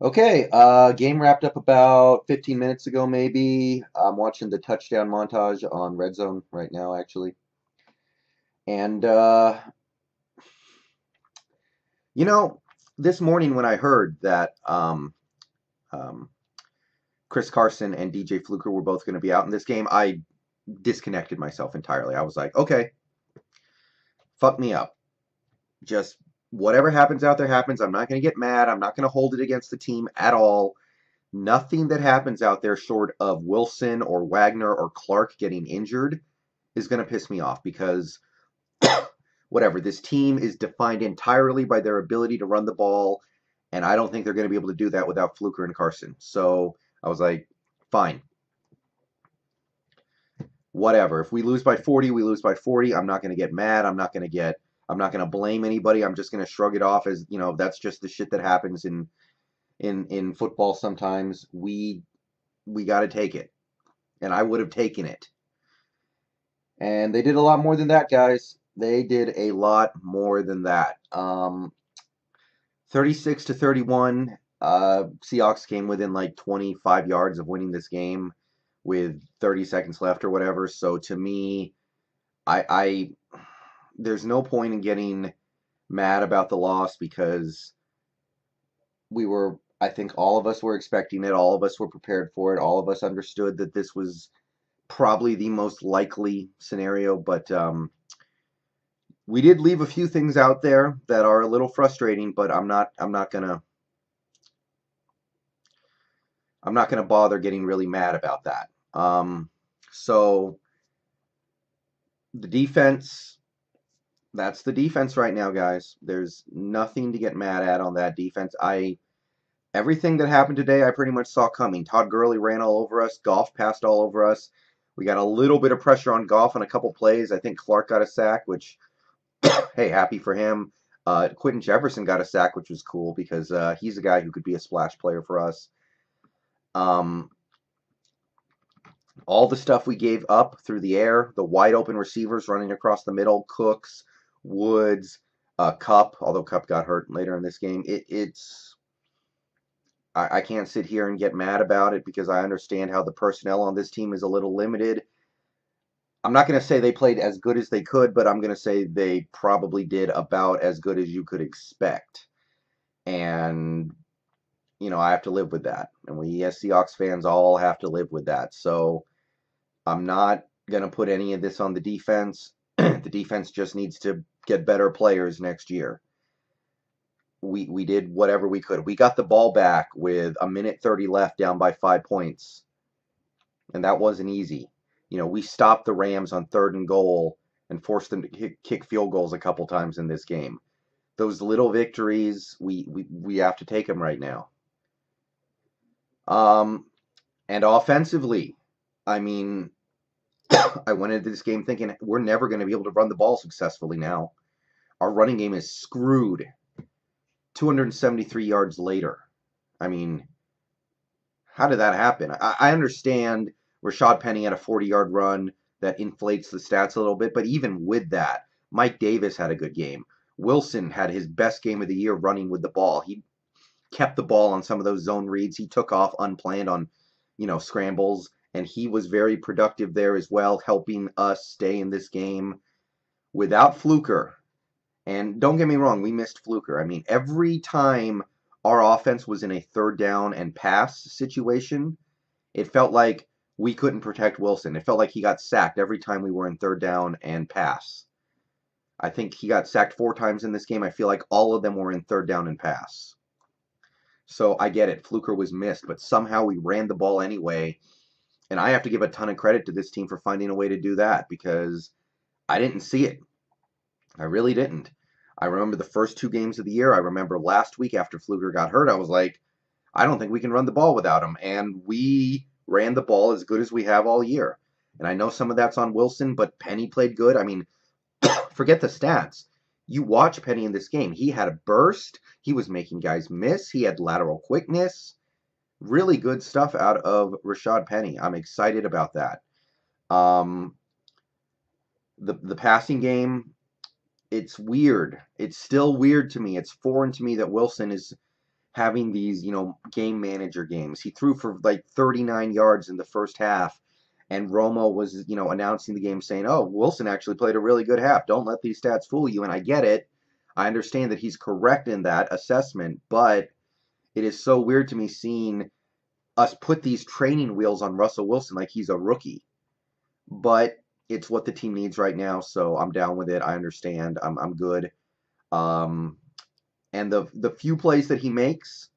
Okay, game wrapped up about 15 minutes ago, maybe. I'm watching the touchdown montage on Red Zone right now, actually. And, you know, this morning when I heard that um, Chris Carson and DJ Fluker were both going to be out in this game, I disconnected myself entirely. I was like, okay, fuck me up. Just whatever happens out there happens. I'm not going to get mad. I'm not going to hold it against the team at all. Nothing that happens out there short of Wilson or Wagner or Clark getting injured is going to piss me off because whatever, this team is defined entirely by their ability to run the ball, and I don't think they're going to be able to do that without Fluker and Carson. So I was like, fine, whatever. If we lose by 40, we lose by 40. I'm not going to get mad. I'm not going to blame anybody. I'm just going to shrug it off as, that's just the shit that happens in football sometimes. We got to take it. And I would have taken it. And they did a lot more than that, guys. They did a lot more than that. 36 to 31. Seahawks came within like 25 yards of winning this game with 30 seconds left or whatever. So to me, I there's no point in getting mad about the loss because I think all of us were expecting it. All of us were prepared for it. All of us understood that this was probably the most likely scenario, but we did leave a few things out there that are a little frustrating, but I'm not gonna bother getting really mad about that. So the defense, that's the defense right now, guys. There's nothing to get mad at on that defense. Everything that happened today, I pretty much saw coming. Todd Gurley ran all over us. Goff passed all over us. We got a little bit of pressure on Goff on a couple plays. I think Clark got a sack, which, hey, happy for him. Quentin Jefferson got a sack, which was cool because he's a guy who could be a splash player for us. Um, all the stuff we gave up through the air, the wide open receivers running across the middle, Cooks, Woods, Cup, although Cup got hurt later in this game. I can't sit here and get mad about it because I understand how the personnel on this team is a little limited. I'm not going to say they played as good as they could, but I'm going to say they probably did about as good as you could expect. And, I have to live with that. And we as Seahawks fans all have to live with that. So I'm not going to put any of this on the defense. The defense just needs to get better players next year. We did whatever we could. We got the ball back with a minute 30 left down by 5 points. And that wasn't easy. We stopped the Rams on 3rd and goal and forced them to kick field goals a couple times in this game. Those little victories, we have to take them right now. And offensively, I mean, I went into this game thinking we're never going to be able to run the ball successfully now. Our running game is screwed. 273 yards later. I mean, how did that happen? I understand Rashad Penny had a 40-yard run that inflates the stats a little bit, but even with that, Mike Davis had a good game. Wilson had his best game of the year running with the ball. He kept the ball on some of those zone reads. He took off unplanned on, scrambles, and he was very productive there as well, helping us stay in this game. Without Fluker, and don't get me wrong, we missed Fluker. I mean, every time our offense was in a 3rd down and pass situation, it felt like we couldn't protect Wilson. It felt like he got sacked every time we were in 3rd down and pass. I think he got sacked 4 times in this game. I feel like all of them were in 3rd down and pass. So I get it. Fluker was missed, but somehow we ran the ball anyway. And I have to give a ton of credit to this team for finding a way to do that because I didn't see it. I really didn't. I remember the first 2 games of the year. I remember last week after Fluker got hurt, I was like, I don't think we can run the ball without him. And we ran the ball as good as we have all year. And I know some of that's on Wilson, but Penny played good. I mean, forget the stats. You watch Penny in this game. He had a burst. He was making guys miss. He had lateral quickness. Really good stuff out of Rashad Penny. I'm excited about that. The passing game, it's weird. It's still weird to me. It's foreign to me that Wilson having these, game manager games. He threw for like 39 yards in the first half, and Romo was, announcing the game saying, "Oh, Wilson actually played a really good half. Don't let these stats fool you." And I get it. I understand that he's correct in that assessment, but it is so weird to me seeing us put these training wheels on Russell Wilson like he's a rookie. But it's what the team needs right now, so I'm down with it. I understand. I'm good. Um, and the few plays that he makes,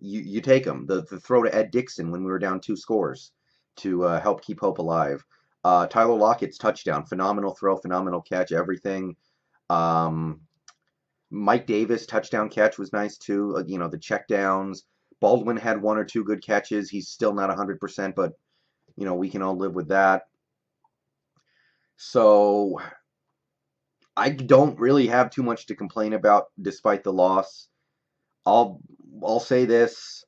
you take them. The throw to Ed Dixon when we were down 2 scores to help keep hope alive. Tyler Lockett's touchdown, phenomenal throw, phenomenal catch, everything. Mike Davis touchdown catch was nice too. The checkdowns. Baldwin had 1 or 2 good catches. He's still not 100%, but we can all live with that. So I don't really have too much to complain about despite the loss. I'll say this.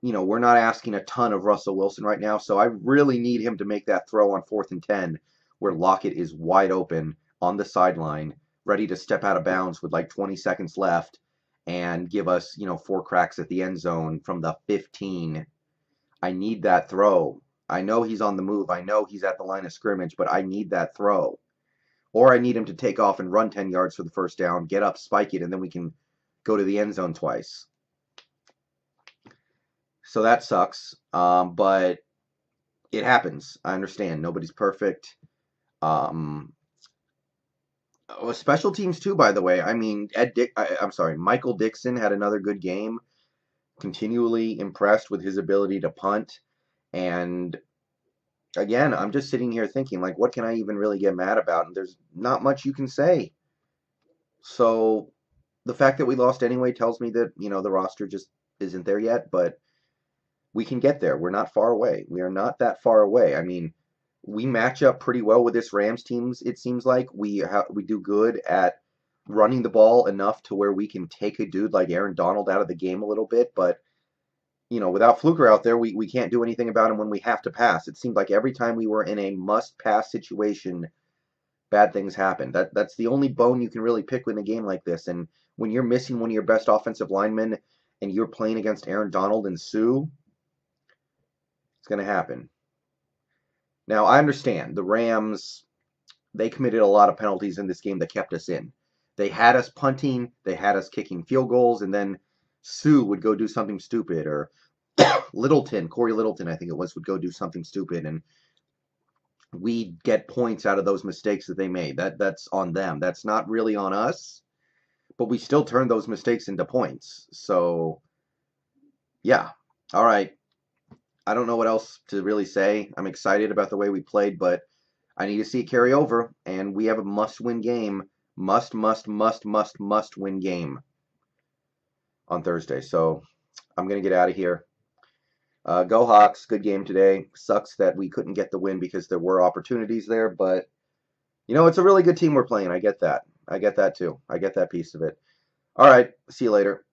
We're not asking a ton of Russell Wilson right now, so I really need him to make that throw on 4th and 10 where Lockett is wide open on the sideline, ready to step out of bounds with like 20 seconds left and give us, 4 cracks at the end zone from the 15. I need that throw. I know he's on the move. I know he's at the line of scrimmage, but I need that throw. Or I need him to take off and run 10 yards for the first down, get up, spike it, and then we can go to the end zone twice. So that sucks, but it happens. I understand. Nobody's perfect. Special teams too, by the way. I mean, Michael Dixon had another good game. Continually impressed with his ability to punt. And again, I'm just sitting here thinking, like, what can I even really get mad about? And there's not much you can say. So the fact that we lost anyway tells me that, the roster just isn't there yet, but we can get there. We're not far away. We are not that far away. I mean, we match up pretty well with this Rams teams, it seems like. We do good at running the ball enough to where we can take a dude like Aaron Donald out of the game a little bit, but without Fluker out there, we can't do anything about him when we have to pass. It seemed like every time we were in a must-pass situation, bad things happen. That's the only bone you can really pick in a game like this. And when you're missing one of your best offensive linemen and you're playing against Aaron Donald and Sue, it's going to happen. Now, I understand the Rams, they committed a lot of penalties in this game that kept us in. They had us punting, they had us kicking field goals, and then Sue would go do something stupid, or Corey Littleton, I think it was, would go do something stupid, and we get points out of those mistakes that they made. That's on them. That's not really on us, but we still turned those mistakes into points. So, yeah. All right. I don't know what else to really say. I'm excited about the way we played, but I need to see it carry over, and we have a must-win game. Must-win game on Thursday. So I'm going to get out of here. Go Hawks. Good game today. Sucks that we couldn't get the win because there were opportunities there, but, it's a really good team we're playing. I get that. I get that too. I get that piece of it. All right. See you later.